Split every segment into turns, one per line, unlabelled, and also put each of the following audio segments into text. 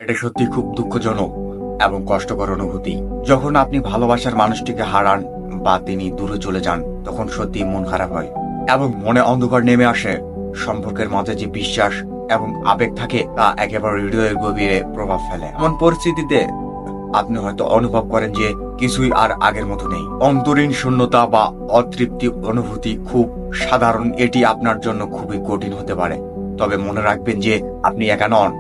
এটা সত্যি খুব দুঃখজনক এবং কষ্টকর অনুভূতি। যখন আপনি ভালোবাসার মানুষটিকে হারান বা তিনি দূরে চলে যান, তখন সত্যি মন খারাপ হয় এবং মনে অন্ধকার নেমে আসে। সম্পর্কের মাঝে যে বিশ্বাস এবং আবেগ থাকে তা একেবারে হৃদয়ের গভীরে প্রভাব ফেলে। এমন পরিস্থিতিতে আপনি হয়তো অনুভব করেন যে কিছুই আর আগের মতো নেই। অন্তরীণ শূন্যতা বা অতৃপ্তি অনুভূতি খুব সাধারণ, এটি আপনার জন্য খুবই কঠিন হতে পারে। তবে মনে রাখবেন যে আপনি একা নন।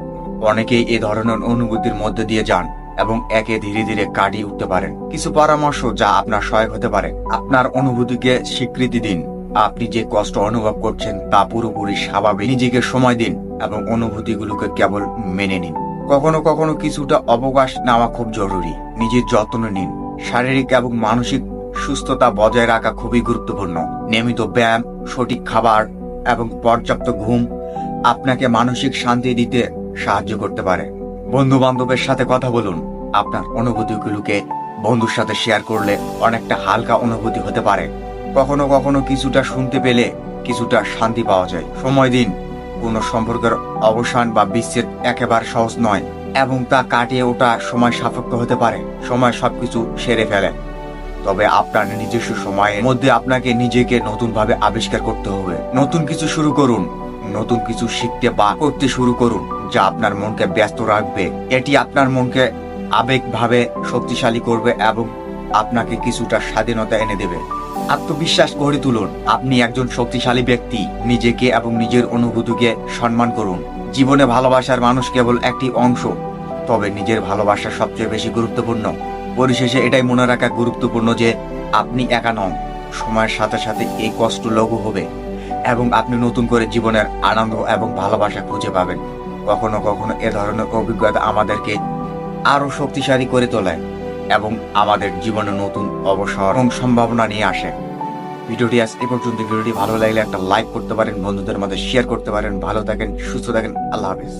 অনেকেই এ ধরনের অনুভূতির মধ্যে দিয়ে যান এবং একে ধীরে ধীরে কাটিয়ে উঠতে পারেন। কিছু পরামর্শ যা আপনার সহায়ক হতে পারে: আপনার অনুভূতিকে স্বীকৃতি দিন। আপনি যে কষ্ট অনুভব করছেন তা পুরোপুরি স্বাভাবিক। নিজেকে সময় দিন এবং অনুভূতিগুলোকে কেবল মেনে নিন। কখনো কখনো কিছুটা অবকাশ নেওয়া খুব জরুরি। নিজের যত্ন নিন। শারীরিক এবং মানসিক সুস্থতা বজায় রাখা খুবই গুরুত্বপূর্ণ। নিয়মিত ব্যায়াম, সঠিক খাবার এবং পর্যাপ্ত ঘুম আপনাকে মানসিক শান্তি দিতে সাহায্য করতে পারে। বন্ধু বান্ধবের সাথে কথা বলুন। আপনার অনুভূতিগুলোকে বন্ধুর সাথে শেয়ার করলে অনেকটা হালকা অনুভূতি হতে পারে। কখনো কখনো কিছুটা শুনতে পেলে কিছুটা শান্তি পাওয়া যায়। সময় দিন। কোনো সম্পর্কের অবসান বা বিচ্ছেদ একেবারে সহজ নয় এবং তা কাটিয়ে ওঠা সময় সাপেক্ষ হতে পারে। সময় সবকিছু সেরে ফেলে, তবে আপনার নিজস্ব সময়ের মধ্যে আপনাকে নিজেকে নতুন ভাবে আবিষ্কার করতে হবে। নতুন কিছু শুরু করুন। নতুন কিছু শিখতে বা করতে শুরু করুন যা আপনার মনকে ব্যস্ত রাখবে। এটি আপনার মনকে আবেগভাবে শক্তিশালী করবে এবং আপনাকে কিছুটা স্বাধীনতা এনে দেবে। আত্মবিশ্বাস গড়ে তুলুন। আপনি একজন শক্তিশালী ব্যক্তি। নিজেকে এবং নিজের অনুভূতিকে সম্মান করুন। জীবনে ভালোবাসার মানুষ কেবল একটি অংশ, তবে নিজের ভালোবাসা সবচেয়ে বেশি গুরুত্বপূর্ণ। পরিশেষে এটাই মনে রাখা গুরুত্বপূর্ণ যে আপনি একা নন। সময়ের সাথে সাথে এই কষ্ট লঘু হবে এবং আপনি নতুন করে জীবনের আনন্দ এবং ভালোবাসা খুঁজে পাবেন। কখনো কখনো এ ধরনের অভিজ্ঞতা আমাদেরকে আরো শক্তিশালী করে তোলে এবং আমাদের জীবনে নতুন অবসর এবং সম্ভাবনা নিয়ে আসে। ভিডিওটি আজ এ পর্যন্ত। ভিডিওটি ভালো লাগলে একটা লাইক করতে পারেন, বন্ধুদের মধ্যে শেয়ার করতে পারেন। ভালো থাকেন, সুস্থ থাকেন। আল্লাহ হাফেজ।